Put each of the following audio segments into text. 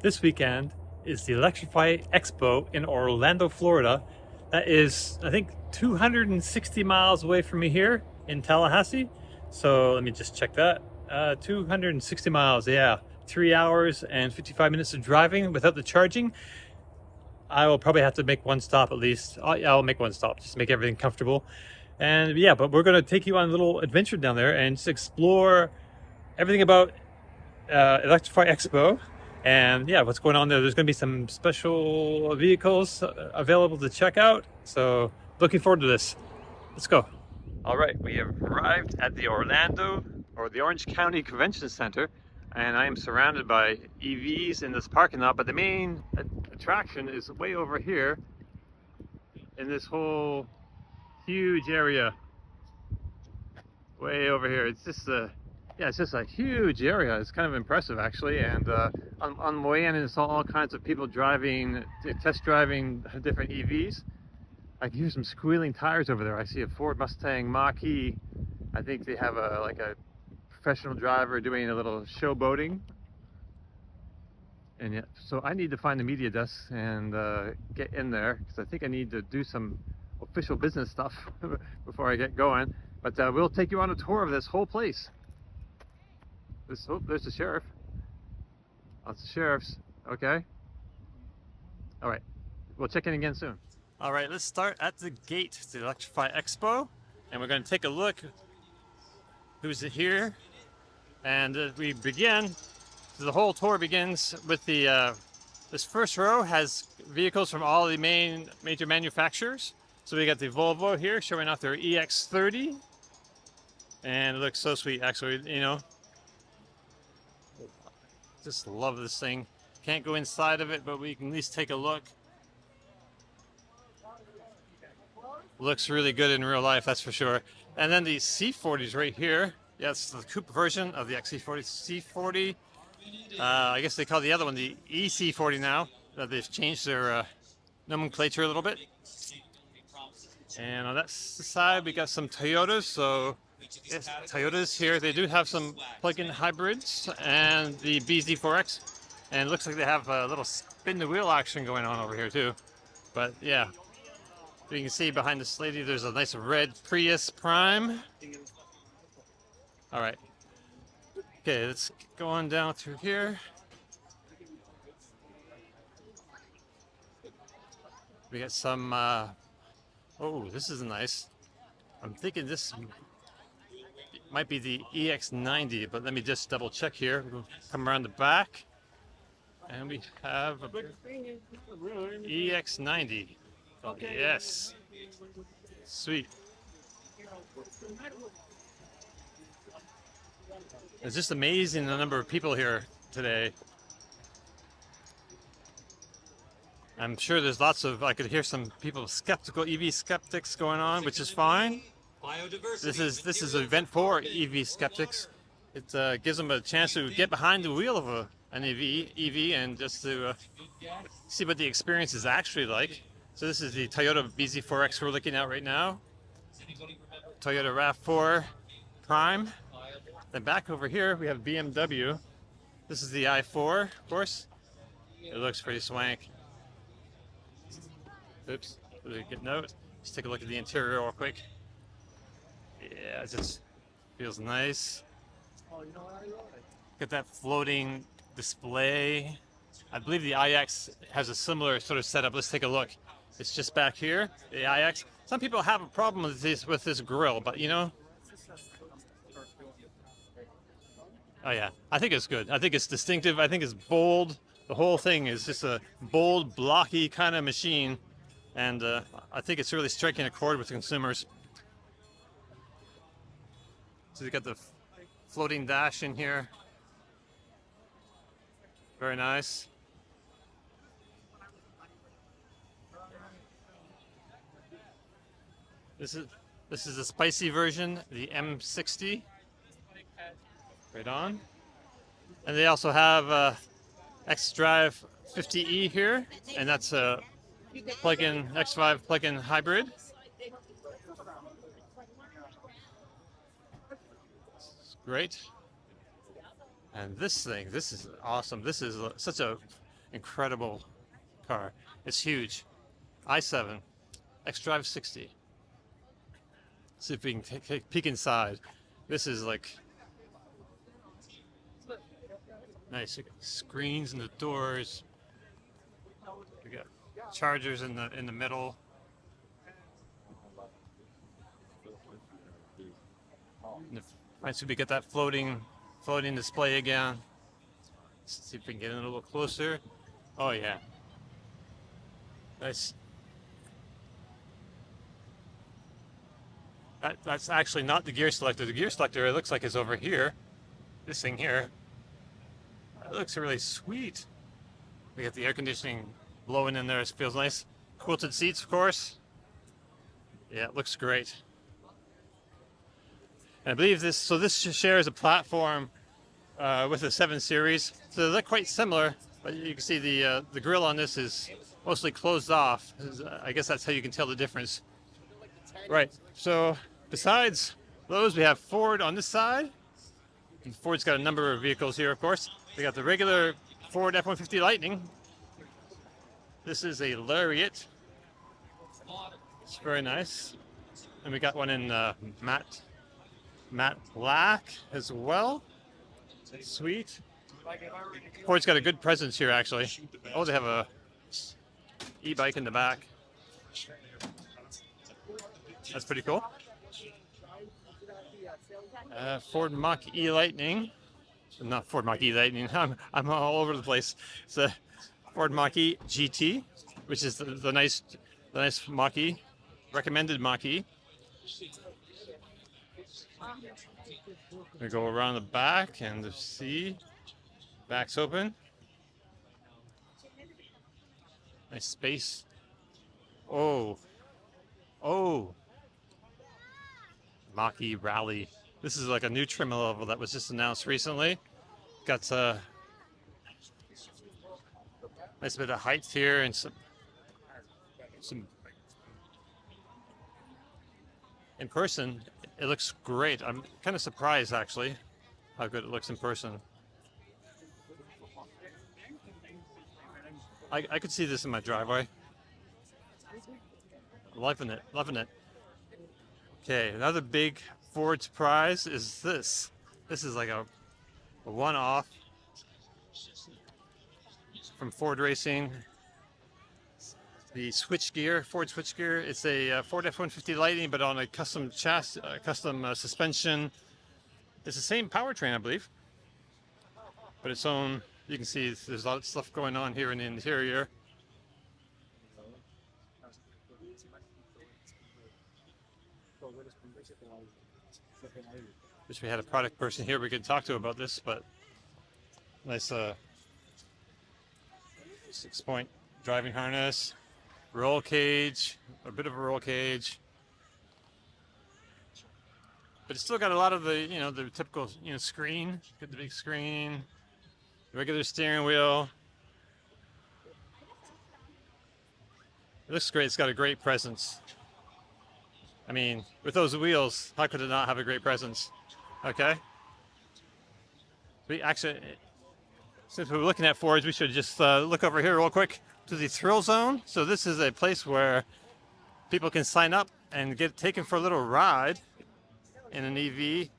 This weekend is the Electrify Expo in Orlando, Florida. That is, I think, 260 miles away from me here in Tallahassee. So let me just check that. 260 miles, yeah. 3 hours and 55 minutes of driving without the charging. I will probably have to make one stop at least. I'll make one stop just to make everything comfortable. And yeah, but we're going to take you on a little adventure down there and just explore everything about Electrify Expo. And yeah, what's going on there? There's going to be some special vehicles available to check out. So looking forward to this. Let's go. All right, we have arrived at the Orlando or the Orange County Convention Center, and I am surrounded by EVs in this parking lot, but the main attraction is way over here in this whole huge area. Way over here. It's just yeah, it's just a huge area. It's kind of impressive actually, and on the way in, it's all kinds of people driving, test driving different EVs. I can hear some squealing tires over there. I see a Ford Mustang Mach-E. I think they have like a professional driver doing a little showboating. And yeah, so I need to find the media desk and get in there because I think I need to do some official business stuff before I get going. But we'll take you on a tour of this whole place. Oh, there's the sheriff. Lots of sheriffs. Okay. All right. We'll check in again soon. All right, let's start at the gate to the Electrify Expo, and we're going to take a look who's here. And we begin. So the whole tour begins with the this first row has vehicles from all the major manufacturers. So we got the Volvo here showing off their EX30, and it looks so sweet. Actually, you know, just love this thing. Can't go inside of it, but we can at least take a look. Looks really good in real life, that's for sure. And then the C40s right here. Yeah, it's the coupe version of the XC40. C40. I guess they call the other one the EC40 now. They've changed their nomenclature a little bit. And on that side, we got some Toyotas. So yes, Toyotas here. They do have some plug-in hybrids and the BZ4X. And it looks like they have a little spin the wheel action going on over here too. But yeah. You can see behind this lady, there's a nice red Prius Prime. All right. Okay, let's go on down through here. We got some, oh, this is nice. I'm thinking this might be the EX90, but let me just double check here. We'll come around the back. And we have a EX90. Okay. Yes. Sweet. It's just amazing the number of people here today. I'm sure there's lots of, I could hear some people skeptical, EV skeptics going on, which is fine. This is an event for EV skeptics. It gives them a chance to get behind the wheel of an EV and just to see what the experience is actually like. So this is the Toyota BZ4X we're looking at right now. Toyota RAV4 Prime. Then back over here we have BMW. This is the i4, of course. It looks pretty swank. Oops, good note. Let's take a look at the interior real quick. Yeah, it just feels nice. Got that floating display. I believe the iX has a similar sort of setup. Let's take a look. It's just back here, the iX. Some people have a problem with this grill, but you know. Oh yeah, I think it's good. I think it's distinctive. I think it's bold. The whole thing is just a bold, blocky kind of machine, and I think it's really striking a chord with consumers. So you got the floating dash in here. Very nice. This is a spicy version, the M60. Right on. And they also have xDrive 50e here, and that's a plug-in X5 plug-in hybrid. It's great. And this thing, this is awesome. This is such a incredible car. It's huge. i7, xDrive 60. See if we can take a peek inside. This is like nice. Screens in the doors. We got chargers in the middle. Right, so we get that floating display again. Let's see if we can get in a little closer. Oh yeah. Nice. That's actually not the gear selector. The gear selector, it looks like, is over here. This thing here. It looks really sweet. We got the air conditioning blowing in there. It feels nice. Quilted seats, of course. Yeah, it looks great. And I believe this shares a platform with the 7 Series. So they look quite similar, but you can see the grille on this is mostly closed off. I guess that's how you can tell the difference. Right, so besides those, we have Ford on this side. And Ford's got a number of vehicles here, of course. We got the regular Ford F-150 Lightning. This is a Lariat. It's very nice. And we got one in matte black as well. Sweet. Ford's got a good presence here, actually. Oh, they have a e-bike in the back. That's pretty cool. Ford Mach-E Lightning. Not Ford Mach-E Lightning. I'm all over the place. It's a Ford Mach-E GT, which is the nice Mach-E, recommended Mach-E. We go around the back and see. Back's open. Nice space. Oh. Mach-E Rally. This is like a new trim level that was just announced recently. Got a nice bit of height here and some in person. It looks great. I'm kind of surprised, actually, how good it looks in person. I could see this in my driveway. Loving it. Okay, another big Ford surprise is this. This is like a one-off from Ford Racing. The switchgear, Ford switchgear. It's a Ford F-150 Lightning, but on a custom chassis, suspension. It's the same powertrain, I believe, but its own. You can see there's a lot of stuff going on here in the interior. Wish we had a product person here we could talk to about this, but nice 6-point driving harness, roll cage, a bit of a roll cage, but it's still got a lot of the the typical screen. Got the big screen, regular steering wheel. It looks great. It's got a great presence. I mean, with those wheels, how could it not have a great presence? Okay. We actually, since we're looking at Fords, we should just look over here real quick to the Thrill Zone. So this is a place where people can sign up and get taken for a little ride in an EV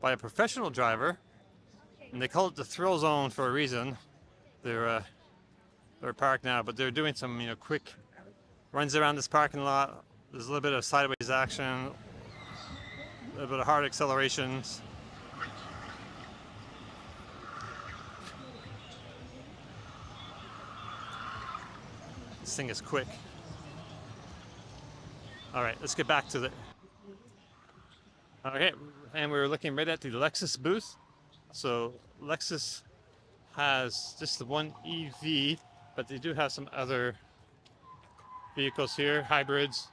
by a professional driver, and they call it the Thrill Zone for a reason. They're parked now, but they're doing some quick runs around this parking lot. There's a little bit of sideways action, a little bit of hard accelerations. This thing is quick. All right, let's get back to the. Okay, and we're looking right at the Lexus booth. So Lexus has just the one EV, but they do have some other vehicles here, hybrids.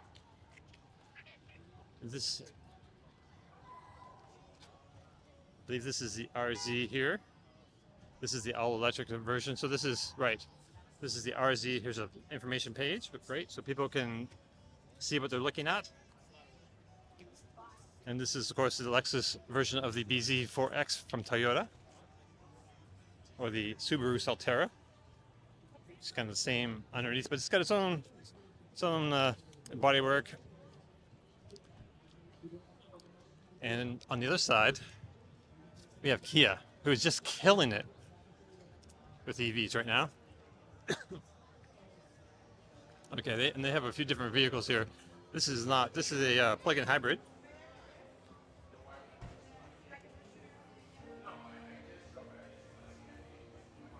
I believe this is the RZ here. This is the all-electric version. So this is This is the RZ. Here's an information page, but great, so people can see what they're looking at. And this is, of course, the Lexus version of the BZ4X from Toyota, or the Subaru Solterra. It's kind of the same underneath, but it's got its own bodywork. And on the other side, we have Kia, who is just killing it with EVs right now. Okay, they have a few different vehicles here. This is a plug-in hybrid.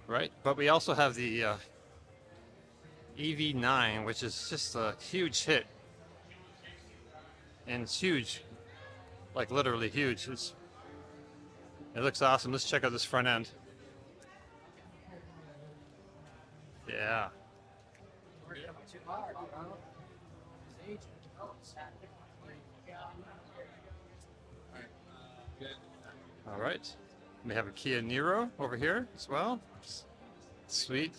Right, but we also have the EV9, which is just a huge hit. And it's huge, like literally huge. It looks awesome. Let's check out this front end. Yeah. All right. We have a Kia Niro over here as well. Sweet.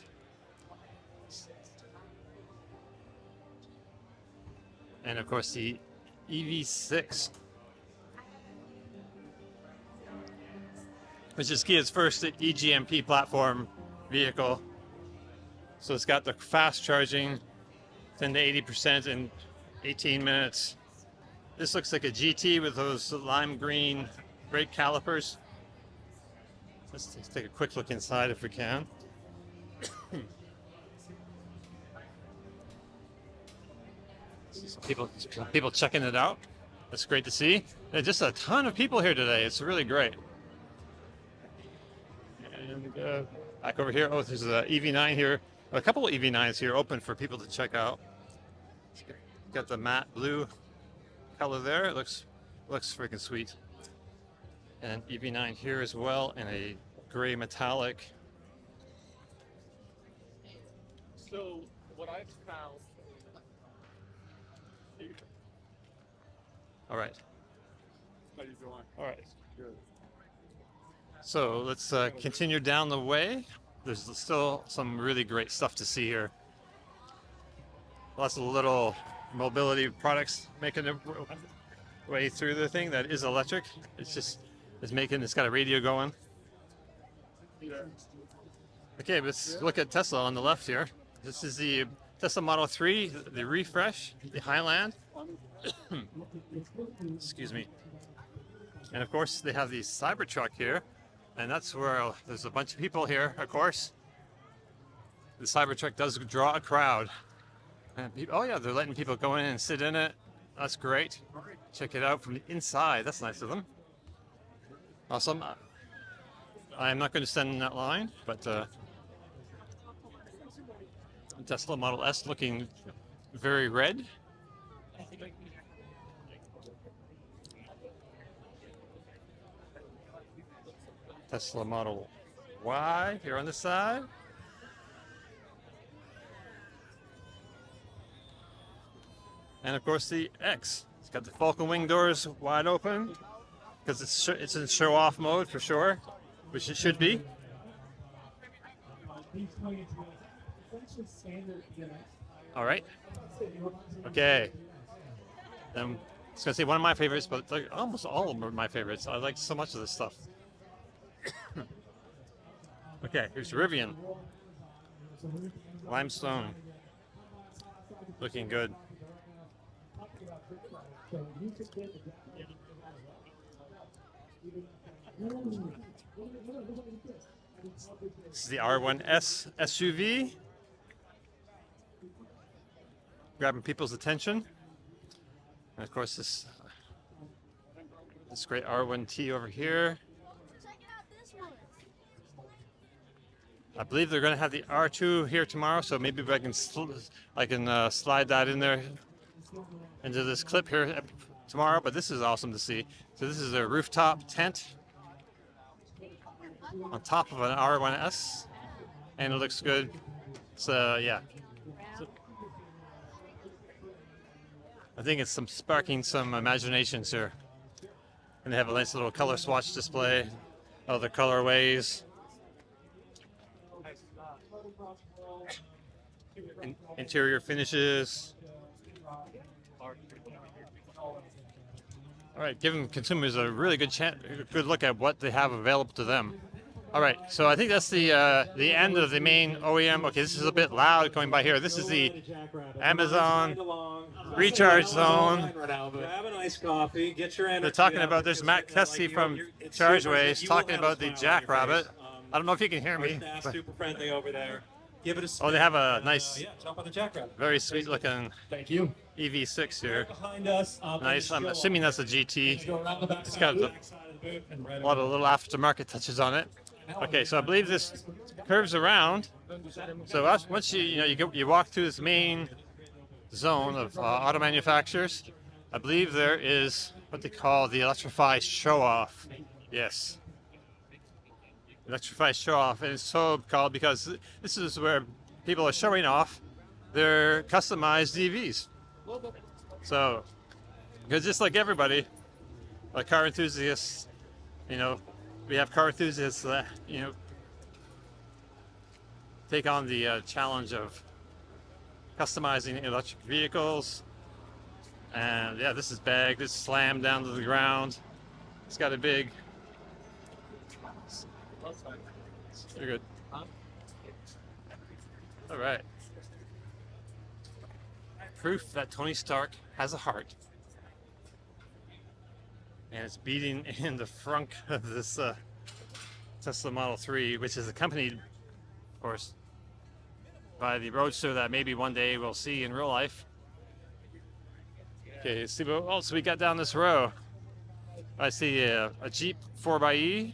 And of course the EV6, which is Kia's first eGMP platform vehicle. So it's got the fast charging, 10 to 80% in 18 minutes. This looks like a GT with those lime green brake calipers. Let's take a quick look inside if we can. People checking it out. That's great to see. There's just a ton of people here today. It's really great. And back over here, oh, there's an EV9 here. A couple of EV9s here open for people to check out. Got the matte blue color there. It looks freaking sweet. And EV9 here as well in a gray metallic. So what I've found. All right. How you doing? All right. Good. So let's continue down the way. There's still some really great stuff to see here. Lots of little mobility products making their way through the thing that is electric. It's got a radio going. Yeah. Okay, let's look at Tesla on the left here. This is the Tesla Model 3, the refresh, the Highland. Excuse me. And of course they have the Cybertruck here, and that's where there's a bunch of people here, of course. The Cybertruck does draw a crowd. And oh yeah, they're letting people go in and sit in it. That's great. Check it out from the inside. That's nice of them. Awesome. I'm not going to stand in that line, but Tesla Model S looking very red. Tesla Model Y here on the side. And of course the X. It's got the Falcon wing doors wide open because it's in show-off mode for sure, which it should be. All right. Okay. I was gonna say one of my favorites, but like almost all of them are my favorites. I like so much of this stuff. Okay, here's Rivian. Limestone. Looking good. This is the R1S SUV. Grabbing people's attention. And of course this great R1T over here. I believe they're going to have the R2 here tomorrow, so maybe I can slide that in there into this clip here tomorrow. But this is awesome to see. So this is a rooftop tent on top of an R1S, and it looks good. So yeah, I think it's sparking some imaginations here. And they have a nice little color swatch display, other colorways. Interior finishes. All right, giving consumers a really good look at what they have available to them. All right, so I think that's the end of the main OEM. Okay, this is a bit loud going by here. This is the Amazon recharge zone. Grab an iced coffee, get your energy. They're talking up, about, there's because Matt like, Kessie from it's Chargeways you will talking have a about the smile on Jackrabbit. your face. I don't know if you can hear Our me. staff's But, super friendly over there. Give it a spin. oh, they have a nice, yeah, jump on the Jackrabbit. very sweet looking Thank you. EV6 here. Behind us. Nice. I'm assuming that's a GT. Go around the back It's got a lot of little aftermarket touches on it. Okay, so I believe this curves around. So once you walk through this main zone of auto manufacturers, I believe there is what they call the Electrify Show-Off. Yes. Electrify Show-Off, and it's so called because this is where people are showing off their customized EVs. So, because just like everybody, like car enthusiasts, we have car enthusiasts that, take on the challenge of customizing electric vehicles. And yeah, this is bagged, it's slammed down to the ground. It's got a big... You're good. All right. Proof that Tony Stark has a heart. And it's beating in the front of this Tesla Model 3, which is accompanied, of course, by the Roadster that maybe one day we'll see in real life. Okay, let's see what else we got down this row. I see a Jeep 4xe.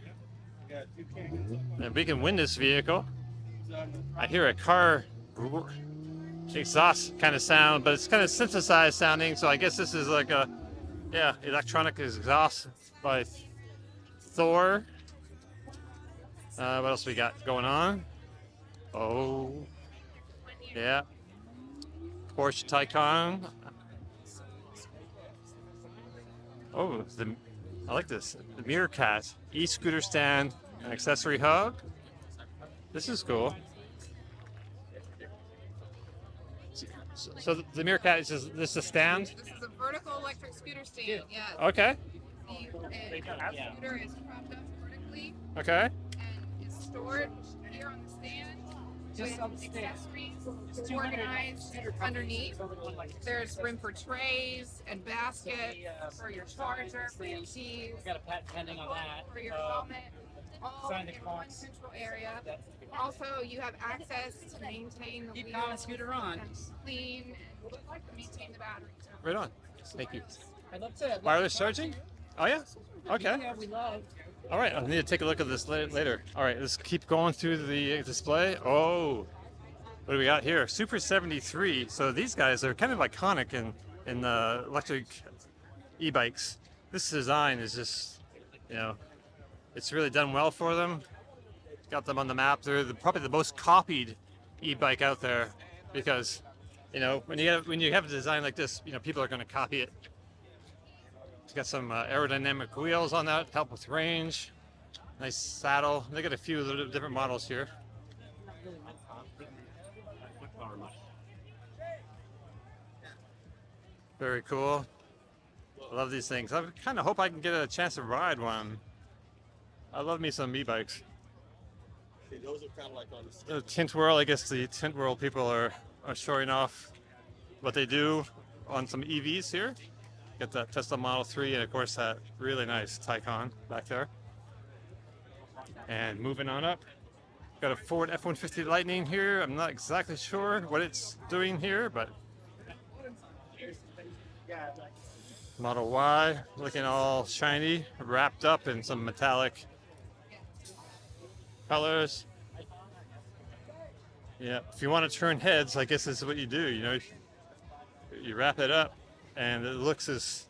And we can win this vehicle. I hear a car exhaust kind of sound, but it's kind of synthesized sounding, so I guess this is like a, electronic exhaust by Thor. What else we got going on? Oh, yeah. Porsche Taycan. Oh, I like this. The Meerkat e-scooter stand and accessory hub. This is cool. So the Meerkat is this a stand? This is a vertical electric scooter stand. Yeah. Okay. The scooter is propped up vertically Okay. and is stored here on the stand with accessories organized underneath. There's room for trays and basket for your charger, for your keys, Got a patent pending on that. for your helmet. All Sign the in clock. one central area. Also, you have access to maintain the Keep wheels the scooter on. and clean and maintain the battery. Right on. Thank you. I'd love to. Wireless charging? Oh yeah. Okay. Yeah, we love. All right. I need to take a look at this later. All right. Let's keep going through the display. Oh, what do we got here? Super 73. So these guys are kind of iconic in the electric e-bikes. This design is just, it's really done well for them. Got them on the map. They're probably the most copied e-bike out there because, when you have a design like this, people are going to copy it. It's got some aerodynamic wheels on that, help with range. Nice saddle. They got a few little different models here. Very cool. I love these things. I kind of hope I can get a chance to ride one. I love me some e-bikes. Those are kind of like on The Tint World, I guess the Tint World people are showing off what they do on some EVs here. Got that Tesla Model 3 and of course that really nice Taycan back there. And moving on up, got a Ford F-150 Lightning here. I'm not exactly sure what it's doing here, but Model Y looking all shiny, wrapped up in some metallic colors. Yeah, if you want to turn heads, I guess this is what you do. You wrap it up, and it looks as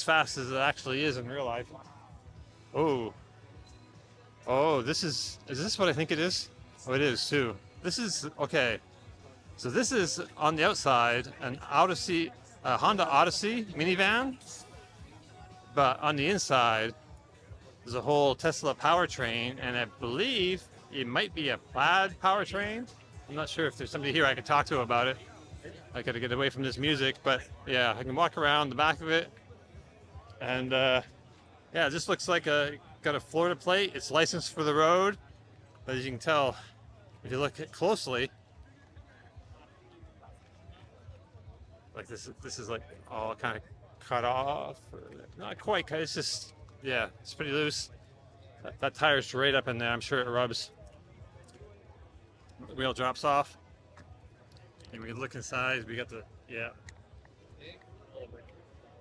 fast as it actually is in real life. Oh, is this what I think it is? Oh, it is too. This is okay. So this is on the outside an Honda Odyssey minivan, but on the inside there's a whole Tesla powertrain, and I believe it might be a plaid powertrain. I'm not sure if there's somebody here I could talk to about it. I gotta get away from this music, but yeah, I can walk around the back of it, and yeah, it just looks like a got a Florida plate. It's licensed for the road, but as you can tell, if you look closely, like this is like all kind of cut off. Not quite cut. It's just, yeah, it's pretty loose. That tire's right up in there. I'm sure it rubs. The wheel drops off. And we can look inside. We got the, yeah,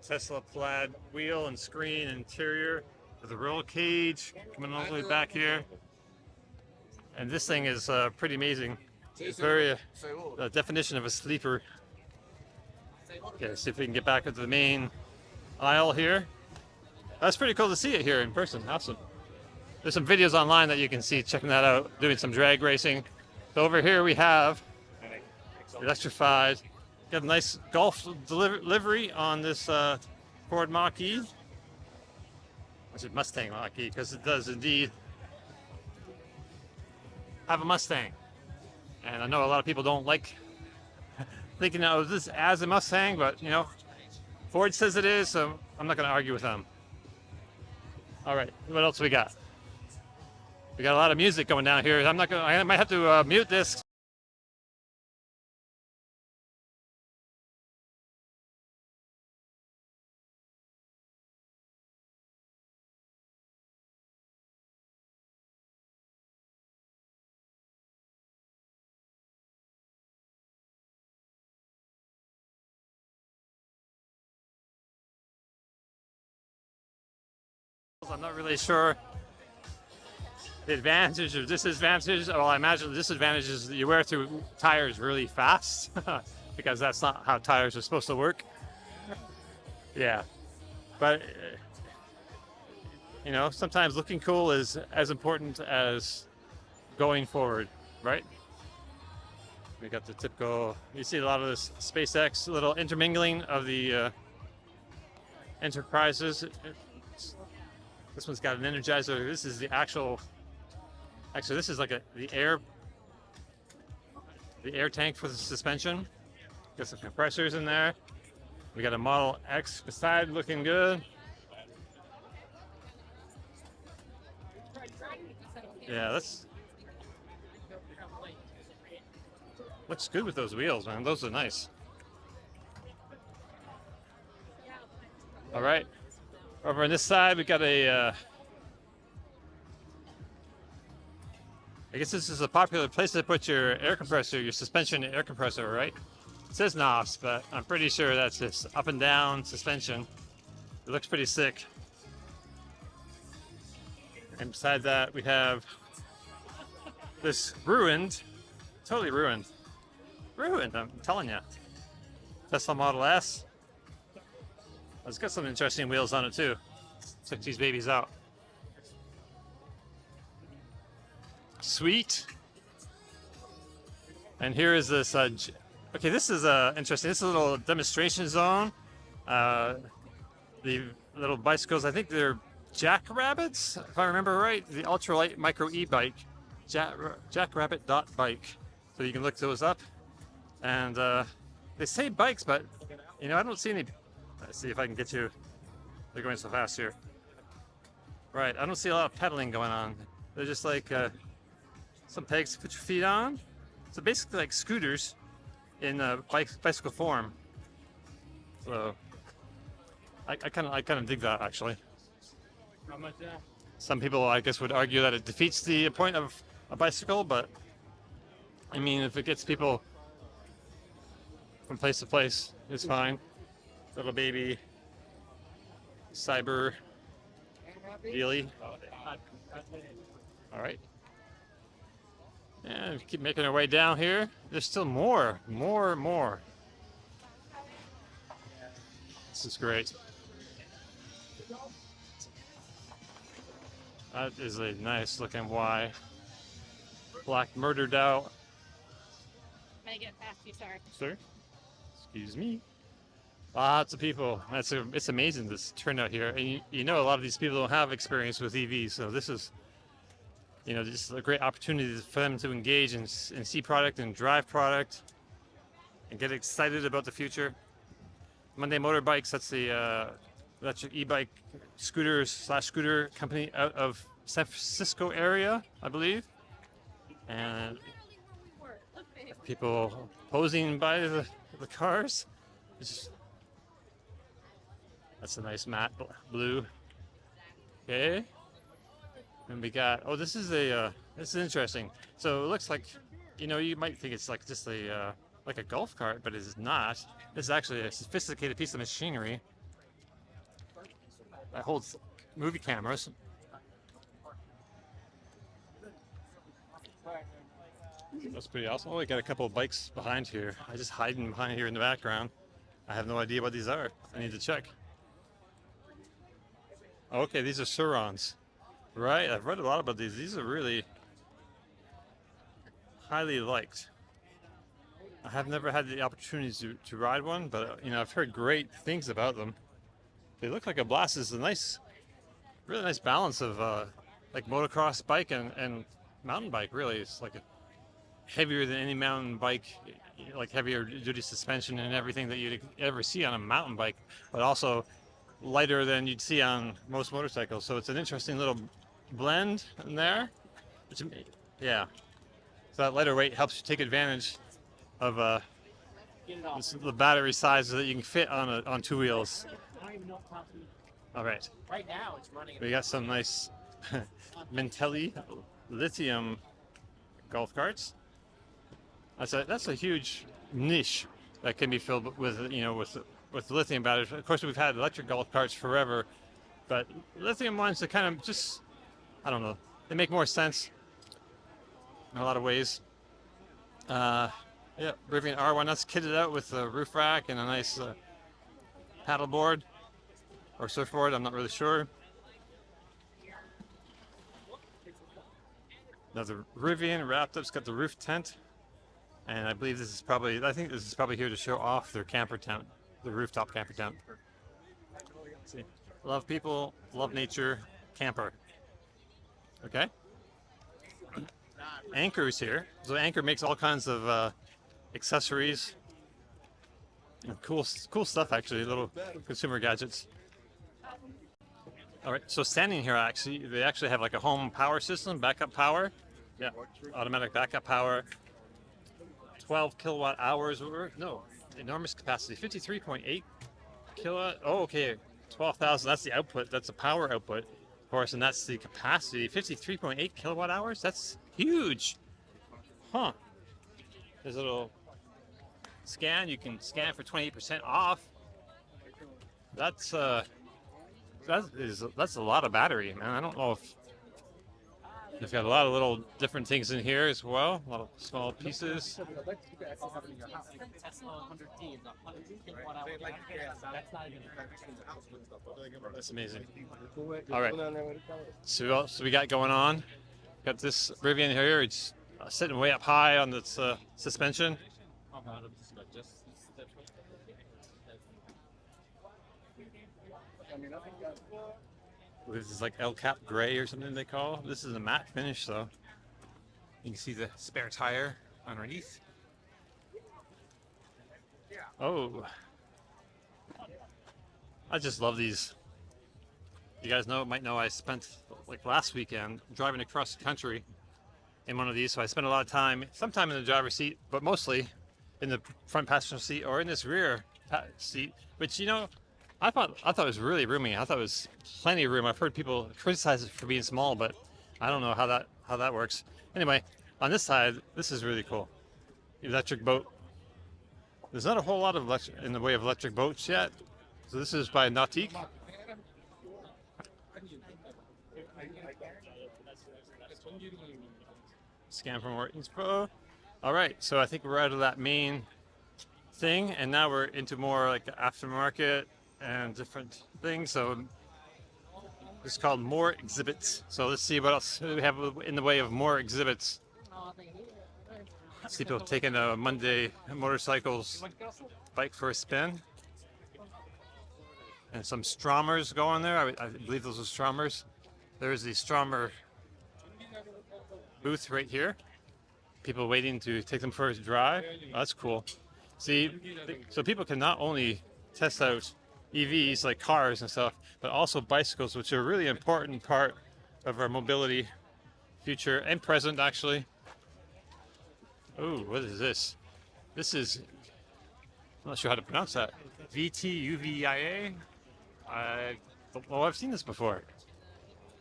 Tesla plaid wheel and screen interior with a roll cage coming all the way back here. And this thing is pretty amazing. It's very the definition of a sleeper. Okay, see if we can get back into the main aisle here. That's pretty cool to see it here in person. Awesome. There's some videos online that you can see, checking that out, doing some drag racing. So over here we have Electrified. Got a nice Golf livery on this Ford Mach-E. I said Mustang Mach-E because it does indeed have a Mustang. And I know a lot of people don't like thinking of this as a Mustang, but you know, Ford says it is, so I'm not going to argue with them. All right, what else we got? We got a lot of music going down here. I might have to mute this. I'm not really sure the advantage or disadvantage. Well, I imagine the disadvantage is that you wear through tires really fast because that's not how tires are supposed to work. Yeah, but you know, sometimes looking cool is as important as going forward, right? We got the typical, you see a lot of this SpaceX little intermingling of the enterprises. This one's got an Energizer. This is the actually this is like the air tank for the suspension. Got some compressors in there. We got a Model X beside, looking good. Yeah, looks good with those wheels, man. Those are nice. All right. Over on this side, we got a, I guess this is a popular place to put your air compressor, your suspension air compressor, right? It says NOS, but I'm pretty sure that's just up and down suspension. It looks pretty sick. And beside that, we have this totally ruined, I'm telling you. Tesla Model S. It's got some interesting wheels on it too. Check these babies out. Sweet. And here is this. Okay, this is interesting. This is a little demonstration zone. The little bicycles. I think they're Jackrabbits, if I remember right. The ultralight micro e-bike, Jackrabbit.bike. So you can look those up. And they say bikes, but you know, I don't see any. Let's see if I can get you. They're going so fast here. Right, I don't see a lot of pedaling going on. They're just like some pegs to put your feet on. So basically like scooters in bicycle form. So I kind of dig that actually. How much that? Some people, I guess, would argue that it defeats the point of a bicycle, but I mean, if it gets people from place to place, it's fine. Little baby cyber dealy. All right. And keep making our way down here. There's still more. This is great. That is a nice looking Y. Black murdered out. May get past you, sorry. Sir? Excuse me. Lots of people. It's amazing this turnout here. And you know, a lot of these people don't have experience with EVs, so this is, you know, just a great opportunity for them to engage and see product and drive product and get excited about the future. Monday Motorbikes, that's the electric e-bike scooter company out of San Francisco area, I believe. And people posing by the cars. That's a nice matte blue. Okay. And we got, oh, this is interesting. So it looks like, you might think it's like just like a golf cart, but it's not. This is actually a sophisticated piece of machinery that holds movie cameras. That's pretty awesome. Oh, we got a couple of bikes behind here. I just hiding behind here in the background. I have no idea what these are. I need to check. Okay, these are Surons. Right, I've read a lot about these. These are really highly liked. I have never had the opportunity to ride one, but I've heard great things about them. They look like a blast. It's a really nice balance of like motocross bike and mountain bike. Really, it's like heavier than any mountain bike, like heavier duty suspension and everything that you'd ever see on a mountain bike, but also lighter than you'd see on most motorcycles. So it's an interesting little blend in there. Yeah. So that lighter weight helps you take advantage of the battery size that you can fit on two wheels. All right. Right now, it's running. We got some nice Mintelli lithium golf carts. That's a huge niche that can be filled with with lithium batteries. Of course, we've had electric golf carts forever, but lithium ones are kind of just, I don't know, they make more sense in a lot of ways. Yeah, Rivian R1, that's kitted out with a roof rack and a nice paddle board or surfboard, I'm not really sure. Another Rivian wrapped up, it's got the roof tent. And I believe I think this is probably here to show off their camper tent, the rooftop camper tent. See, love people, love nature, camper. Okay. Anchor is here. So Anchor makes all kinds of accessories, cool stuff actually, little consumer gadgets. All right, so standing here they actually have like a home power system, backup power. Yeah, automatic backup power. 12 kilowatt hours, no, enormous capacity, 53.8 kilowatt. Oh, okay, 12,000, that's the output, that's the power output, of course, and that's the capacity, 53.8 kilowatt hours, that's huge. Huh. There's a little scan, you can scan for 28% off. That's a lot of battery, man. I don't know if they've got a lot of little different things in here as well, a lot of small pieces. That's amazing. All right, so what else we got going on? Got this Rivian here, it's sitting way up high on its suspension. This is like El Cap Gray or something they call. This is a matte finish though. You can see the spare tire underneath. Oh, I just love these. You guys might know I spent like last weekend driving across the country in one of these, so I spent a lot of time, sometime in the driver's seat, but mostly in the front passenger seat or in this rear seat, which I thought it was really roomy. I thought it was plenty of room. I've heard people criticize it for being small, but I don't know how that works. Anyway, on this side, this is really cool. Electric boat. There's not a whole lot of in the way of electric boats yet. So this is by Nautique. Scan for more info. All right, so I think we're out of that main thing, and now we're into more like the aftermarket and different things. So it's called more exhibits. So let's see what else we have in the way of more exhibits. See people taking a Monday motorcycles bike for a spin. And some Stromers going there. I believe those are Stromers. There's the Stromer booth right here. People waiting to take them for a drive. Oh, that's cool. See, so people can not only test out EVs like cars and stuff, but also bicycles, which are a really important part of our mobility future and present actually. Oh, what is this? This is, I'm not sure how to pronounce that. VTUVIA? Well, I've seen this before,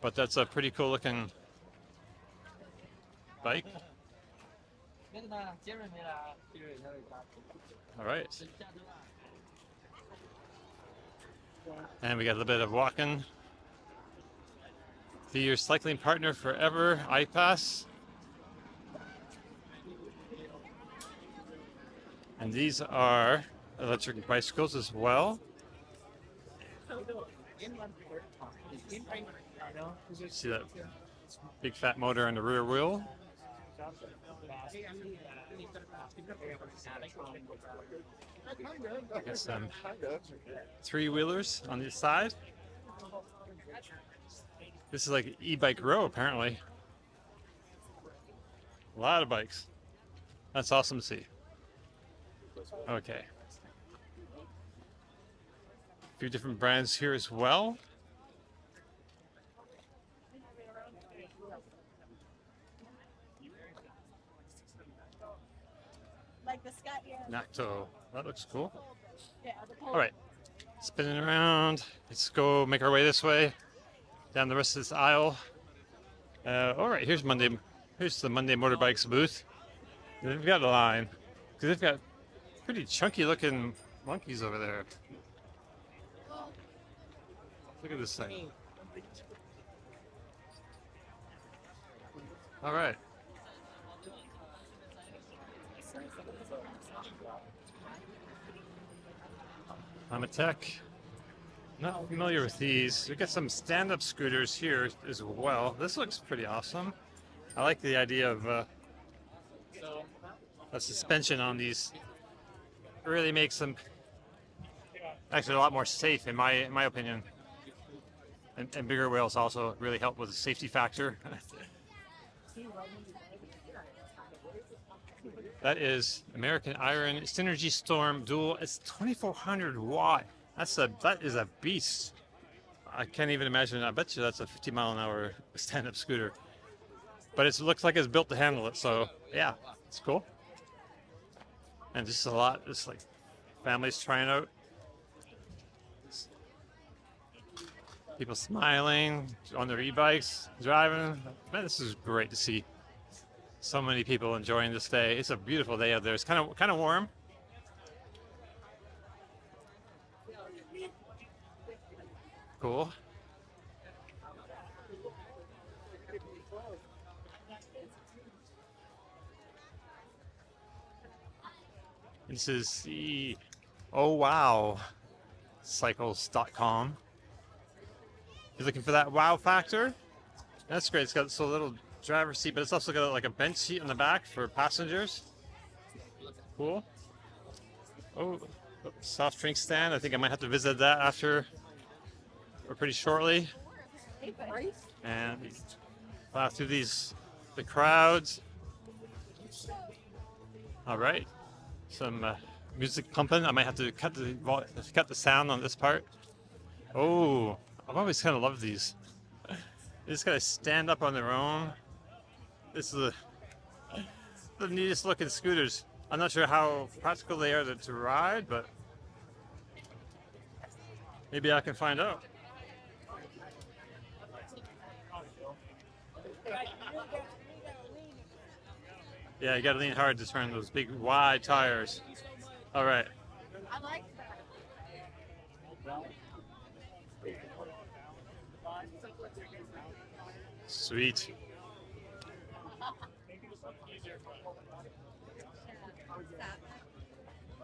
but that's a pretty cool looking bike. All right. And we got a little bit of walking. Be your cycling partner forever, iPass. And these are electric bicycles as well. See that big fat motor on the rear wheel? Got some three-wheelers on the side. This is like e-bike row apparently. A lot of bikes. That's awesome to see. Okay. A few different brands here as well. Like the Scott, yeah. Nacto. That looks cool. All right. Spinning around. Let's go make our way this way. Down the rest of this aisle. All right. Here's Monday. Here's the Monday Motorbikes booth. They've got a line. Because they've got pretty chunky looking monkeys over there. Look at this thing. All right. I'm a tech. Not familiar with these. We got some stand-up scooters here as well. This looks pretty awesome. I like the idea of a suspension on these. It really makes them actually a lot more safe in my opinion. And bigger wheels also really help with the safety factor. That is American Iron Synergy Storm Dual. It's 2400 watt. That is a beast. I can't even imagine. I bet you that's a 50-mile-an-hour stand-up scooter. But it looks like it's built to handle it. So yeah, it's cool. And just a lot. Just like families trying out. People smiling on their e-bikes, driving. Man, this is great to see. So many people enjoying this day. It's a beautiful day out there. It's kind of warm. Cool. This is the Oh Wow Cycles.com. You're looking for that wow factor? That's great. It's got this little driver's seat, but it's also got like a bench seat on the back for passengers. Cool. Oh, soft drink stand. I think I might have to visit that after or pretty shortly. And plow through the crowds. All right. Some music pumping. I might have to cut the sound on this part. Oh, I've always kind of loved these. They just gotta stand up on their own. This is the neatest looking scooters. I'm not sure how practical they are to ride, but maybe I can find out. Yeah, you gotta lean hard to turn those big wide tires. All right. I like that. Sweet.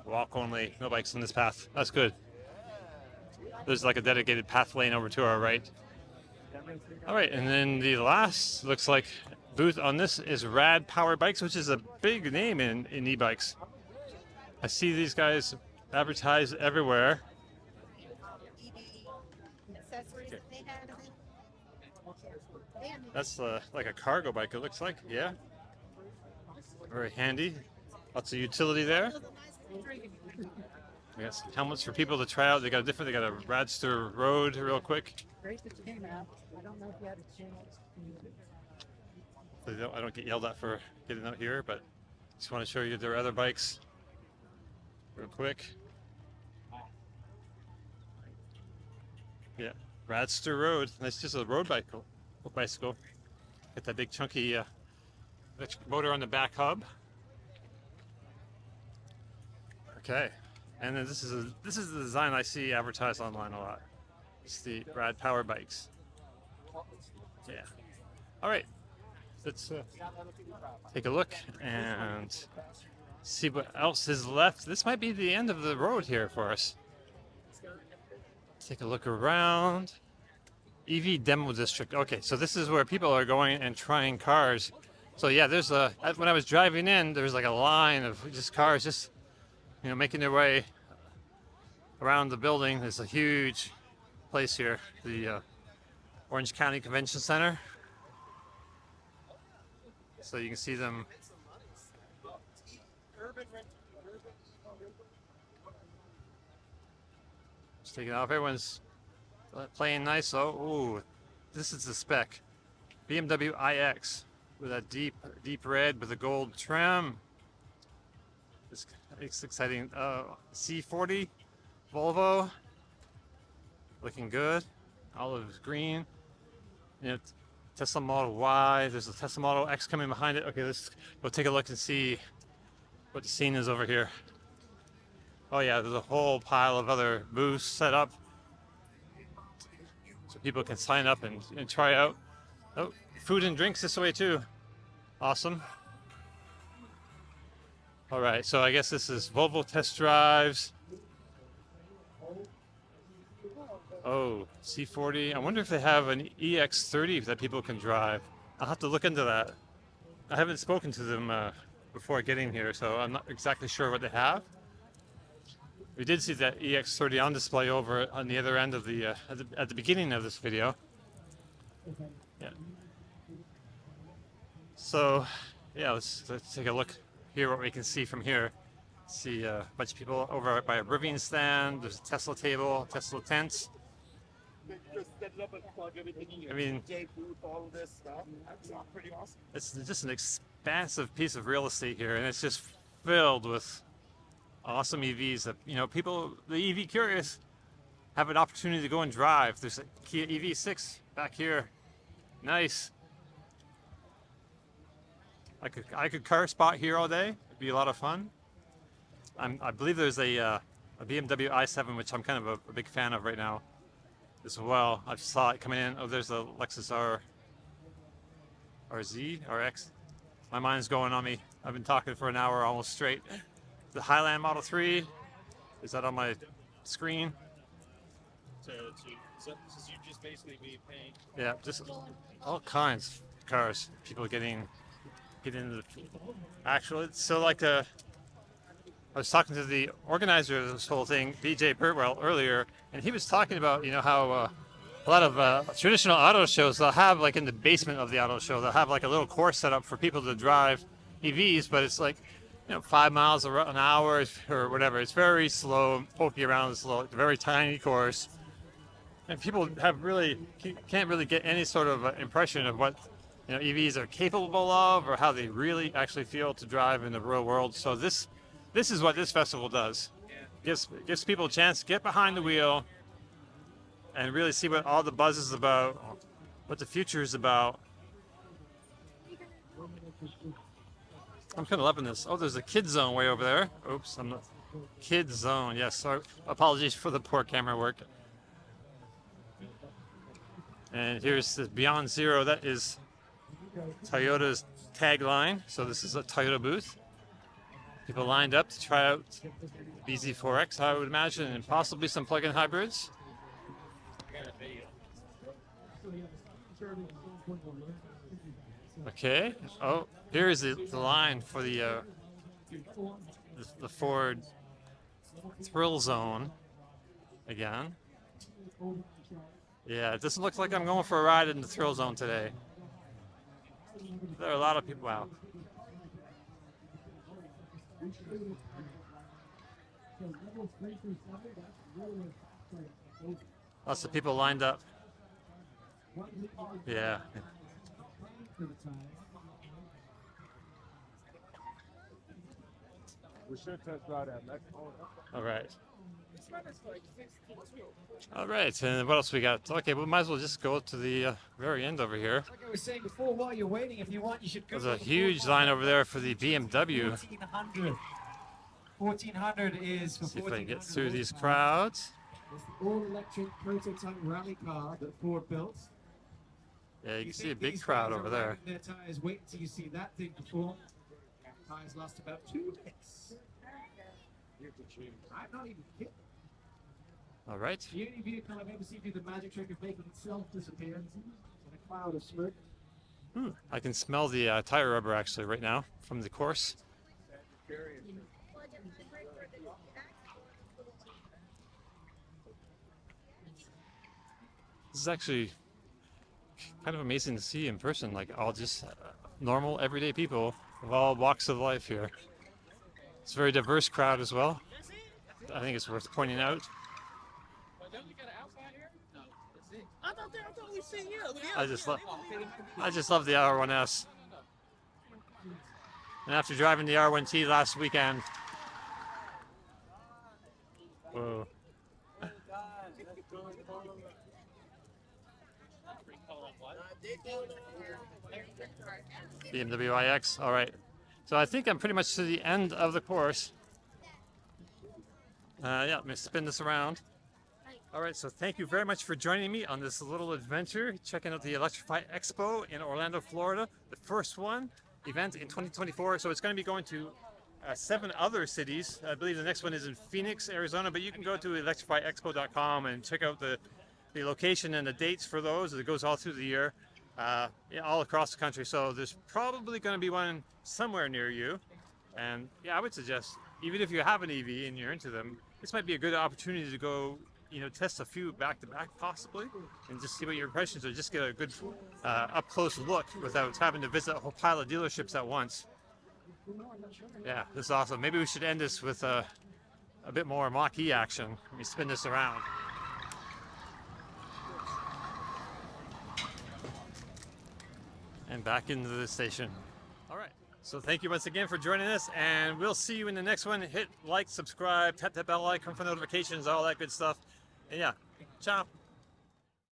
Walk only, no bikes on this path. That's good. There's like a dedicated path lane over to our right. All right, and then the last looks like booth on this is Rad Power Bikes, which is a big name in e-bikes. I see these guys advertised everywhere. That's like a cargo bike, it looks like. Yeah. Very handy. Lots of utility there. We got some helmets for people to try out. They got a Radster Road real quick. Great that you came out. I don't know if you had a chance. I don't get yelled at for getting out here, but just want to show you their other bikes real quick. Yeah, Radster Road. That's just a road bicycle. Got that big chunky electric motor on the back hub. Okay, and then this is the design I see advertised online a lot. It's the Rad Power bikes. Yeah. All right. Let's take a look and see what else is left. This might be the end of the road here for us. Take a look around. EV demo district. Okay, so this is where people are going and trying cars. So yeah, there's when I was driving in, there's like a line of just cars just, you know, making their way around the building. There's a huge place here, the Orange County Convention Center. So you can see them. Just taking off. Everyone's playing nice. Oh, ooh, this is the spec. BMW iX with that deep red with a gold trim. It's exciting. C40 Volvo, looking good. Olive green. You know, Tesla Model Y. There's a Tesla Model X coming behind it. Okay, let's go take a look and see what the scene is over here. Oh yeah, there's a whole pile of other booths set up so people can sign up and try out. Oh, food and drinks this way too. Awesome. All right, so I guess this is Volvo test drives. Oh, C40. I wonder if they have an EX30 that people can drive. I'll have to look into that. I haven't spoken to them before getting here, so I'm not exactly sure what they have. We did see that EX30 on display over on the other end of the at the beginning of this video. Yeah. So, yeah, let's take a look here what we can see from here. See a bunch of people over by a Rivian stand. There's a Tesla table, Tesla tents. I mean, it's just an expansive piece of real estate here, and it's just filled with awesome EVs that, you know, people, the EV curious, have an opportunity to go and drive. There's a Kia EV6 back here. Nice. I could car spot here all day. It'd be a lot of fun. I believe there's a BMW i7, which I'm kind of a big fan of right now as well. I saw it coming in. Oh, there's a Lexus RX. My mind's going on me. I've been talking for an hour almost straight. The Highland Model 3. Is that on my screen? So you just basically be paying. Yeah, just all kinds of cars. People get into the actual. It's so like I was talking to the organizer of this whole thing, BJ Burtwell, earlier, and he was talking about, you know, how a lot of traditional auto shows, they'll have, like in the basement of the auto show, they'll have like a little course set up for people to drive EVs, but it's like, you know, 5 miles an hour or whatever. It's very slow, pokey around slow, it's a very tiny course. And people can't really get any sort of impression of what, you know, EVs are capable of or how they really actually feel to drive in the real world. So this is what this festival does. Gives people a chance to get behind the wheel and really see what all the buzz is about, what the future is about. I'm kind of loving this. Oh, there's a kid zone way over there. Oops, I'm not. Kid zone, yes. Sorry. Apologies for the poor camera work. And here's the Beyond Zero. That is Toyota's tagline. So this is a Toyota booth. People lined up to try out BZ4X, I would imagine, and possibly some plug-in hybrids. Okay. Oh, here is the line for the Ford Thrill Zone again. Yeah, it doesn't look like I'm going for a ride in the Thrill Zone today. There are a lot of people out. Lots of people lined up. Yeah. All right. All right, and what else we got? Okay, we might as well just go to the very end over here. Like I was saying before, while you're waiting, if you want, you should go. There's a huge line over there for the BMW. 1400. 1400 is for See if I can get 1400 through these horsepower. crowds. It's the all-electric prototype rally car that Ford built. Yeah, you can see a think big these crowd guys are over there. wearing Their tires. Wait until you see that thing perform. Tires last about 2 minutes. I'm not even kidding. All right. The only vehicle I've ever seen do the magic trick of making itself disappear in a cloud of smoke. I can smell the tire rubber actually right now from the course. This is actually kind of amazing to see in person, like all just normal, everyday people of all walks of life here. It's a very diverse crowd as well. I think it's worth pointing out. I just love the R1S. And after driving the R1T last weekend, whoa. BMW iX. All right. So I think I'm pretty much to the end of the course. Yeah, let me spin this around. All right, so thank you very much for joining me on this little adventure, checking out the Electrify Expo in Orlando, Florida, the first event in 2024. So it's going to be going to 7 other cities. I believe the next one is in Phoenix, Arizona, but you can go to electrifyexpo.com and check out the location and the dates for those. It goes all through the year, all across the country. So there's probably going to be one somewhere near you. And yeah, I would suggest, even if you have an EV and you're into them, this might be a good opportunity to go, test a few back-to-back possibly, and just see what your impressions are. Just get a good up-close look without having to visit a whole pile of dealerships at once. Yeah, this is awesome. Maybe we should end this with a bit more Mach-E action. Let me spin this around. And back into the station. All right. So thank you once again for joining us, and we'll see you in the next one. Hit like, subscribe, tap that bell icon for notifications, all that good stuff. And yeah, ciao.